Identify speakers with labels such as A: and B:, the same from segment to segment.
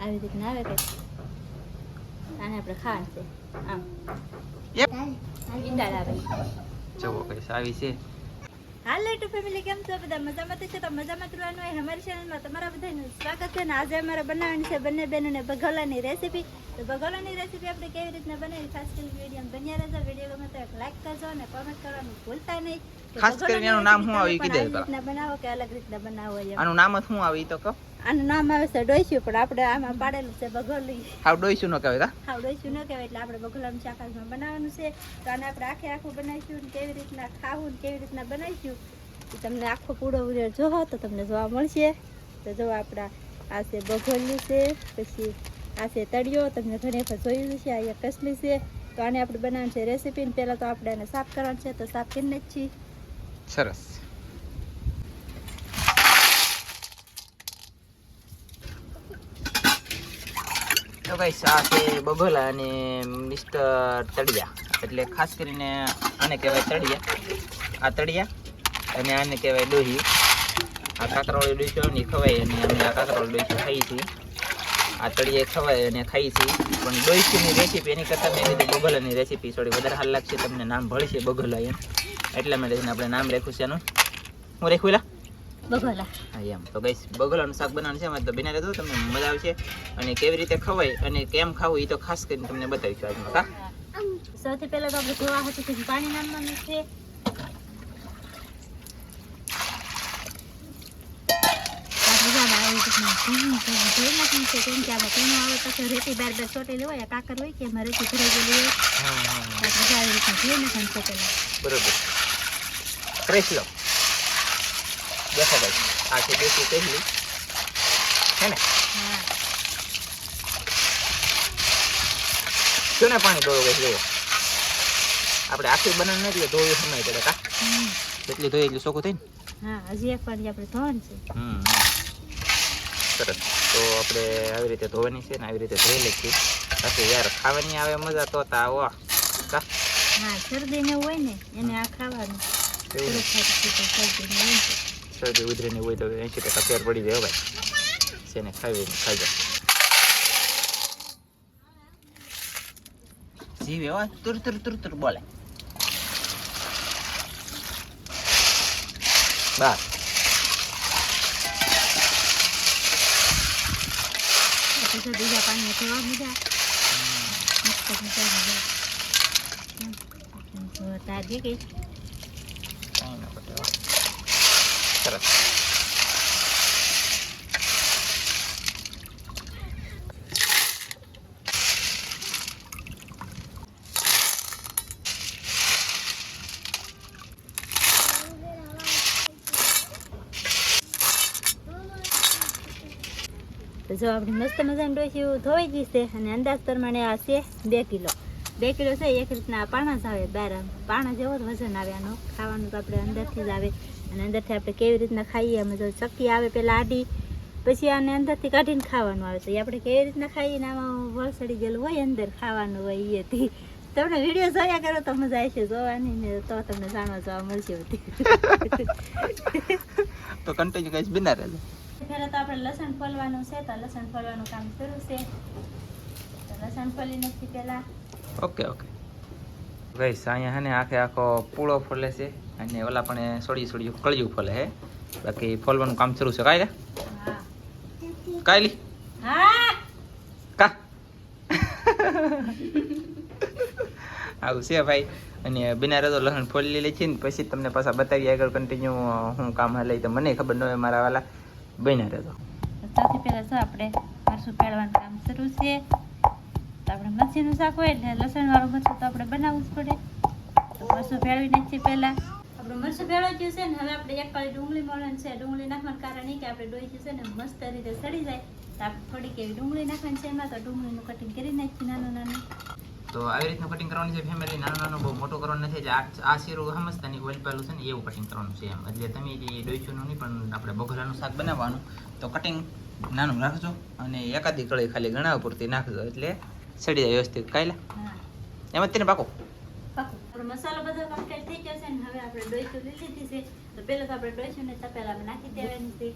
A: આવી રીતના આવે કંઈક આને આપણે ખાવાનું છે આમ ઈંડા આવે
B: જુઓ કઈ આવી છે.
A: હાલો ટુ ફેમિલી, કેમ છો બધા? મજામાં છે તો મજામાં રહેવાનું હોય. અમારી ચેનલમાં તમારા બધાનું સ્વાગત છે ને આજે અમારે બનાવવાની છે બંને બહેનોને ભગોલાની રેસીપી. તો ભગોલાની રેસીપી આપણે કેવી રીતના બનાવી ખાસ કરીને વિડીયો બન્યા રહેજો. વિડીયો ગમે તો એક લાઈક કરજો અને કોમેન્ટ કરવાનું ભૂલતા નહીં.
B: ખાસ કરીને એનું નામ શું આવે ઈ કીધે કરો.
A: રીતના બનાવો કે અલગ રીતના બનાવો એમ.
B: આનું નામ શું આવે ઈ તો કહો.
A: આનું નામ આવે છે ડોઈશું, પણ આપણે આમાં પાડેલું છે ભગોલી.
B: હાવ ડોઈશું ન કહેવાય કા?
A: હાવ ડોઈશું ન કહેવાય. એટલે આપણે ભગોલાનું શાકમાં બનાવવાનું છે. તો આને આપણે આખું બનાવીશું ને કેવી રીતના ખાવું ને કેવી રીતના બનાવીશું તમને આખો પૂરો વિડીયો જોવો તો તમને જોવા મળશે. તો જો આપણા આ છે બગોલિયું છે, પછી આ છે તળિયો, તમને ઘણી વખત જોયું છે. આ કસલી છે. તો આને આપણે બનાવવાનું છે રેસીપી. પહેલાં તો આપણે આને સાફ કરવાનું છે, તો સાફ કરીને જ છીએ.
B: સરસ. તો ગાઈસ આ છે બગોલા અને મિસ્ટર તળિયા. એટલે ખાસ કરીને આને કહેવાય તળિયા. આ તળિયા અને આને કહેવાય ડોહી. આ કાકરાવાળી ડોહી ને ખવાય અને અમે આ કાકરાવાળી ડોહી ખાઈએ છીએ. આ તળિયા ખવાય અને ખાઈએ છીએ. પણ ડોહીની રેસીપી એની કરતાં મેં કીધું બગોલાની રેસીપી થોડી વધારે હાલ લાગશે. તમને નામ ભળશે બગોલા એમ, એટલા માટે આપણે નામ રાખ્યું છે એનું. હું રાખ્યું એલા
A: બગોલા.
B: હા એમ. તો ગાઈસ બગોલાનું શાક બનાવવાનું છે. એમાં તો બિના રહેતો તમને મજા આવશે. અને કેવી રીતે ખવાય અને કેમ ખાવું એ તો ખાસ કરીને તમને બતાવીશું આજમાં. કા
A: સૌથી પહેલાં તો આપણે ધોવા હતું પાણી નાખવાનું છે. રેતી બાર ચોટેલી હોય, કાકર હોય કે એમાં રેતી ભરાઈ ગયેલી હોય. આવી રીતના ધોઈ નાખવાનું છે પેલા.
B: બરોબર. ફ્રેશ લો. દેખો ભાઈ, આ છે દેશી પહેલી હે ને.
A: હા.
B: શું ને પાણી ધોવું ગઈ જોવો. આપણે આખી બનાવ નથી એટલે ધોવી સમય પડે કા. જેટલી ધોઈ એટલું ચોખ્ખું થાય ને.
A: હા, હજી એક વાર આપણે ધોવાનું છે.
B: સરસ. તો આપણે આવી રીતે ધોવાની છે ને આવી રીતે ધોઈ લઈ છીએ. બાકી યાર ખાવાની આવે મજા તો આવો કા.
A: હા, શરદી ને હોય ને એને આ ખાવાનું.
B: શરદી ઉધરીની હોય તો 80% ફેર પડી જાય ભાઈ. છે ને ખાઈ જાઓ. જીવે હોય તુર બોલે. બસ.
A: બીજા પાણી ધોવા મજા તારી ગઈ.
B: સરસ.
A: તો જો આપણે મસ્ત મજાનું ડોસ્યું ધોઈ ગઈ છે. અને અંદાજ પ્રમાણે આ છે 2 કિલો. 2 કિલો છે. એક રીતના પાણા જ આવે, બાર પાણા જેવો જ વજન આવે આનો. ખાવાનું તો આપણે અંદરથી જ આવે. અને અંદરથી આપણે કેવી રીતના ખાઈએ એમાં જો ચક્કી આવે પહેલાં આડી, પછી આને અંદરથી કાઢીને ખાવાનું આવે છે. એ આપણે કેવી રીતના ખાઈએ ને આમાં વળસડી ગયેલું હોય અંદર ખાવાનું હોય એથી. તમને વિડીયો જોયા કરો તો મજા આવશે જોવાની ને, તો તમને જાણવા જોવા મળશે બધી.
B: તો કન્ટિન્યુ ગાઈસ બિના રહેજો.
A: પહેલાં તો આપણે લસણ ફોલવાનું છે. તો લસણ ફોલવાનું કામ શરૂ છે. તો લસણ ફોલી નાખી પહેલાં.
B: ઓકે ગાઈસ અહીંયા હે ને આખો પૂળો ફોલે છે અને ઓલા પણ સોડી કળિયું ફોલે હે. બાકી ફોલવાનું કામ શરૂ છે. કાઈ
A: હા
B: કાઈલી
A: હા
B: કા આવું છે ભાઈ. અને બિના રહેતો લસણ ફોલી લે છે ને પછી તમને પાછા બતાવી આગળ કન્ટિન્યુ હું કામ હાલે તો મને ખબર ન હોય. મારા વાલા બન્યા રહેતો.
A: સૌથી પહેલાં તો આપણે મરચું પેળવાનું કામ શરૂ છે. તો આપણે મરચીનું શાક હોય એટલે લસણવાળું મરચું તો આપણે બનાવવું જ પડે. તો મરચું ભેળવી નાખીએ પહેલાં. આપણું મરચું ભેળવાઈ ગયું છે ને હવે આપણે એક પાળી ડુંગળી મળવાની છે. ડુંગળી નાખવાનું કારણ એ કે આપણે ડોઈ છે ને મસ્ત રીતે સડી જાય. તો આપણે થોડીક એવી ડુંગળી નાખવાની છે એમાં. તો ડુંગળીનું કટિંગ કરી નાખીએ નાનું.
B: તો આવી રીતનું કટિંગ કરવાનું છે ફેમિલી. નાનું બહુ મોટું કરવાનું નથી. આ શીરું સમજતાની ઓઇલ પેલું છે ને એવું કટિંગ કરવાનું છે એમ. એટલે તમે જે ડોઈચુંનું નહીં પણ આપણે બગોલાનું શાક બનાવવાનું તો કટિંગ નાનું રાખજો અને એકાદી કળી ખાલી ગણાવ પૂરતી નાખજો એટલે સડી જાય વ્યવસ્થિત. કાયલા એમ જ તેને પાકો
A: મસાલો બધો કમ્પ્લીટ થઈ ગયો છે ને હવે આપણે ડોઈચું લીધી છે. તો પહેલાં તો આપણે ડોઈચુંને તપેલામાં નાખી દેવાની છે.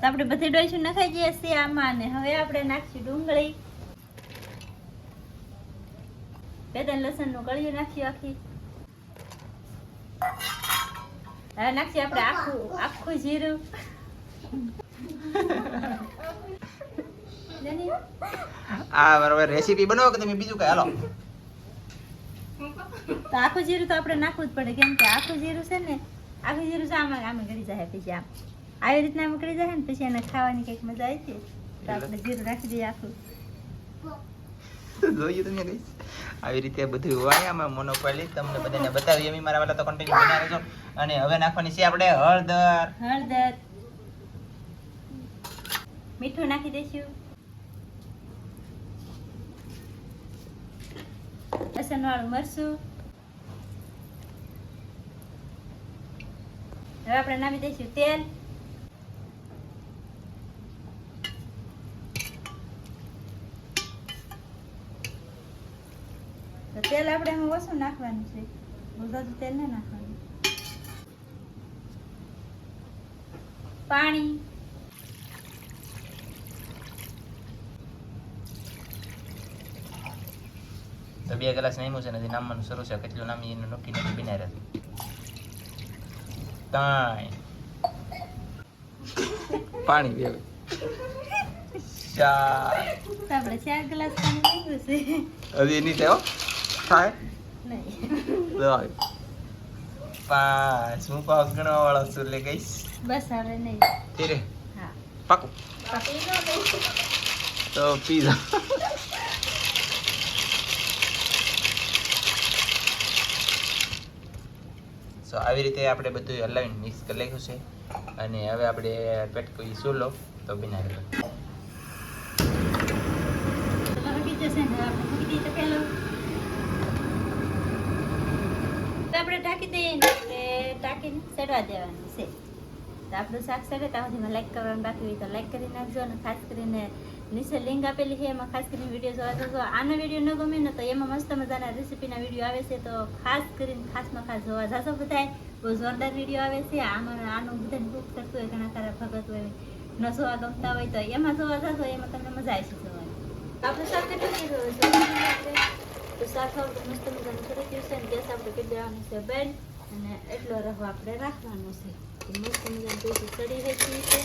A: આપણે બધી ડોઈશું નખાઈ જઈએ છીએ આમાં અને હવે આપણે નાખશું ડુંગળી પેદન લસણનું કળિયું નાખ્યું આખી હવે નાખીએ આપણે આખું જીરું
B: આ બરાબર રેસીપી બનાવો કે તમે બીજું કઈ હાલો
A: તો આખું જીરું તો આપણે નાખવું જ પડે કેમ કે આખું જીરું છે ને આખું જીરું આમાં કરી જાય પછી આમ આવી રીતના આમ કરી જાય ને પછી એને ખાવાની કઈક મજા આવી છે તો આપણે જીરું રાખી દઈએ આખું
B: જોયું તમે ગઈ આવી રીતે બધું હોય આમાં મોનોપોલી તમને બધાને બતાવી એમ મારા વાળા તો કન્ટિન્યુ બનાવે છો અને હવે નાખવાની છે આપણે હળદર
A: મીઠું નાખી દઈશું લસણ વાળું મરચું હવે આપણે નાખી દઈશું તેલ તો તેલ આપણે એમાં ઓછું નાખવાનું છે બધું તેલ ના નાખવાનું પાણી
B: તો 2 ગ્લાસ નામ્યું છે નથી નામવાનું શરૂ છે કેટલું નામી એનું નક્કી નથી બિના રહેતું 3 પાણી પીવે 4
A: આપણે 4 ગ્લાસ પાણી નાખ્યું છે
B: હજી એની તેઓ થાય
A: નહીં
B: 5 હું પાવ ગણવા વાળો છું એટલે ગઈશ
A: બસ હવે નહીં
B: તેરે
A: હા
B: પાકું
A: પકડી નો દઈશું
B: તો પીઝા સો આવી રીતે આપણે બધું હલાવીને મિક્સ કરી નાખ્યું છે અને હવે આપણે પેટકોઈ સૂલો તો બનાવી દો
A: આપણે ઢાંકી દઈએ ને ટાંકીને સડવા દેવાનું છે તો આપણું શાક સડે ત્યાં સુધીમાં લાઈક કરવાનું બાકી હોય તો લાઈક કરી નાખજો અને ખાસ કરીને નીચે લિંક આપેલી છે એમાં ખાસ કરીને વિડીયો જોવા જશો આનો વિડીયો ન ગમે ને તો એમાં મસ્ત મજાના રેસીપીના વિડીયો આવે છે તો ખાસ કરીને ખાસમાં ખાસ જોવા જશો બધાય બહુ જોરદાર વિડીયો આવે છે આનું બધાને બુક કરતું હોય ઘણા ખરા ભગત હોય ન જોવા ગમતા હોય તો એમાં જોવા જશો એમાં તમને મજા આવશે જોવાની આપણું શાક કેટલું તો શાક આપણે મસ્ત મજાનું કરી ગયું છે અને ગેસ આપણે કરી દેવાનું છે બેન અને એટલો રવો આપણે રાખવાનો છે મસ્ત મજાનું પેટી ચડી રહી છે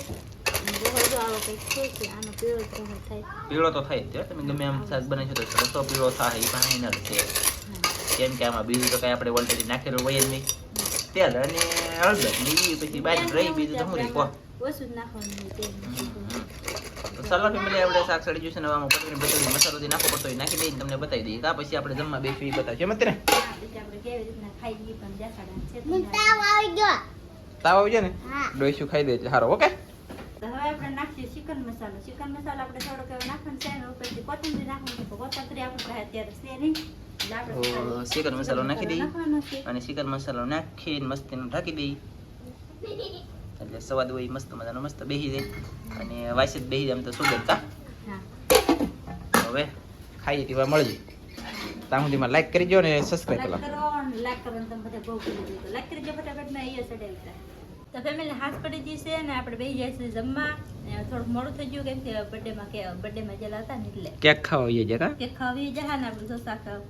B: પીળો તો થાય જ તમે ગમે એમ શાક બનાવી તો રસો પીળો થાય એ ફાઇનલ છે કેમ કે આમાં બીજું તો કઈ આપણે ઓલરેડી નાખેલું હોય જ નહીં તેલ અને હળદર બીજી પછી બહાર રહી બીજું તો શું રહી કહો
A: ઓછું જ નાખવાનું તેલ
B: તો ચાલો ફેમિલી આપણે શાક સડી ગયું છે ને આમાં પકડીને બધું મસાલો નાખવો પડતો હોય નાખી દઈને તમને બતાવી દઈએ કા પછી આપણે જમવા બેસી બતાવશે મત ને
A: પછી આપણે કેવી રીતના ખાઈ લઈએ પણ દેખાડવાનું છે
B: તાવ આવી જાય ને ડોઈશું ખાઈ દે એટલે સારો ઓકે
A: તો હવે આપણે નાખીએ ચિકન મસાલો આપણે થોડોક હવે નાખવાનો છે અને ઉપરથી કોથમરી નાખવાનું છે કોથમરી આપણે પાસે અત્યારે છે નહીં એટલે આપણે
B: ચિકન મસાલો નાખી દઈએ
A: નાખવાનો છે
B: અને ચિકન મસાલો નાખીને મસ્તીનું ઢાંકી દઈએ એટલે સ્વાદ હોય મસ્ત મજાનો મસ્ત બેસી જાય અને વાસી જ બેસી જાય આમ તો સુગંધ કા
A: હા
B: હવે ખાઈએ તેવા મળજો ત્યાં સુધીમાં લાઈક કરી દો ને સબસ્ક્રાઈબ કરો
A: લાઈક કરવાનું તમે બધા બહુ કરી દીધું લાઈક કરી દો ફટાફટ મેં અહીંયા ચડાવી તો ફેમિલી હાથ પડી જશે અને આપણે બેસી જઈશું જમવા થોડુંક મોડું થઈ ગયું કેમ કે બર્થડેમાં ગયેલા હતા ને એટલે
B: કેક ખાવા આવીએ છે કા
A: કેક ખાવી જહા ને આપણે ઢોસા ખાવ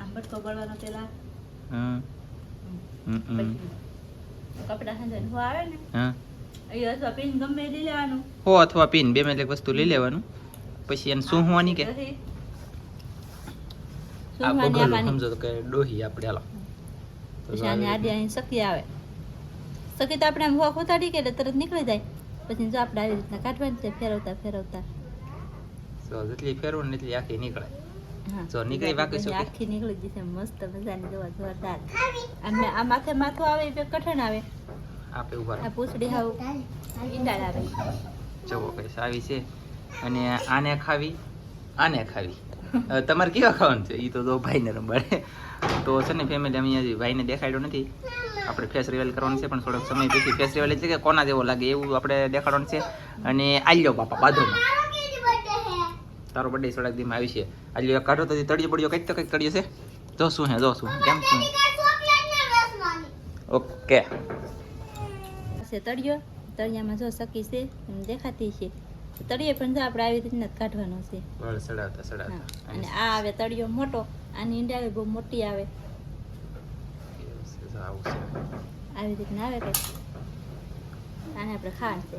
A: આમ બટકો બળવાનો પેલા કપડા ખાંધવાનું હો આવે ને અહીંયા અથવા પીન ગમે એ લઈ લેવાનું
B: હો અથવા પીન બે માં એક વસ્તુ લઈ લેવાનું પછી એને શું હોવાની કે આ બગલ સમજો તો કે ડોહી આપણે હાલો
A: પછી આની આડી અહીં સકી આવે સકી તો આપણે આમ હોક ઉતાડી કે એટલે તરત નીકળી જાય પછી જો આપણે આવી રીતના કાઢવાની છે ફેરવતા
B: સો જેટલી ફેરવો ને એટલી આખી નીકળે
A: હા
B: જો નીકળી બાકી શું
A: આખી નીકળી જશે મસ્ત મજાની જોવા જોરદાર અને આ માથું આવે એ કઠણ આવે
B: આપે ઉભા
A: આ પૂછડી હાવ ઈંડાળ આવે
B: જવો કઈશ આવી છે અને આને ખાવી તમારે કેવા ખાવાનું છે એ તો જો ભાઈને રંબાડે તો છે ને ફેમિલી અમે અહીંયા ભાઈને દેખાડ્યો નથી આપણે ફેસ રિવેલ કરવાનું છે પણ થોડોક સમય પછી ફેસ રિવેલ એટલે કે કોના જેવો લાગે એવું આપણે દેખાડવાનું છે અને આલ્યો બાપા બાજુમાં તારો બર્થડે થોડાક દીમાં આવી છે આલ્યો કાઢો તો તળિયો પડ્યો કંઈક તો કંઈક તળિયો છે જો શું હે કેમ શું ઓકે
A: તળિયો તળિયામાં જો સકી છે એમ દેખાતી છે. તળિયે પણ જો આપણે આવી રીતના જ કાઢવાનો છે.
B: બળ સડાવતા
A: હા.
B: સડાવતા
A: અને આ આવે તળિયો મોટો, આની ઈંડા બહુ મોટી આવે,
B: આવું છે.
A: આવી રીતના આવે કંઈક. આને આપણે ખાવાનું છે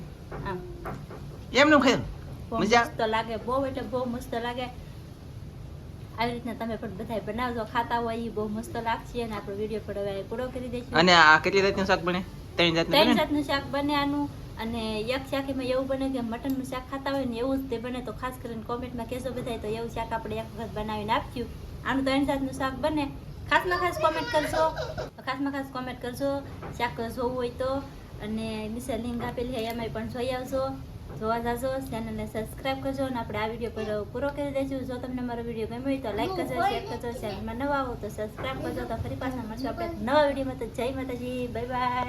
A: આમ.
B: એમનું ખાય
A: બહુ
B: મજા
A: મસ્ત લાગે, બહુ એટલે બહુ મસ્ત લાગે. આવી રીતના તમે પણ બધાય બનાવજો, ખાતા હોય એ બહુ મસ્ત લાગશે. અને આપણો વિડીયો પણ હવે પૂરો કરી દઈશું.
B: અને આ કેટલી જાતનું શાક બને? 3 જાતનું
A: ત્રણ
B: બને?
A: જાતનું શાક બને આનું. અને એક શાકીમાં એવું બને કે મટનનું શાક ખાતા હોય ને એવું જ તે બને. તો ખાસ કરીને કોમેન્ટમાં કહેજો બધાય, તો એવું શાક આપણે એક વખત બનાવીને આપ્યું. આનું 3 જાતનું શાક બને. ખાસમાં ખાસ કોમેન્ટ કરજો, ખાસમાં ખાસ કોમેન્ટ કરજો શાક જોવું હોય તો. અને નીચે લિંક આપેલી છે એમાંય પણ જોઈ આવજો, જોવા જાજો. ચેનલને સબસ્ક્રાઈબ કરજો અને આપણે આ વિડીયો પર પૂરો કરી દઈશું. જો તમને મારો વિડીયો ગમ્યો હોય તો લાઈક કરજો, શેર કરજો. ચેનલમાં નવા આવો તો સબસ્ક્રાઈબ કરજો. તો ફરી પાછા મળશું આપણે નવા વિડીયોમાં. તો જય માતાજી, બાય બાય.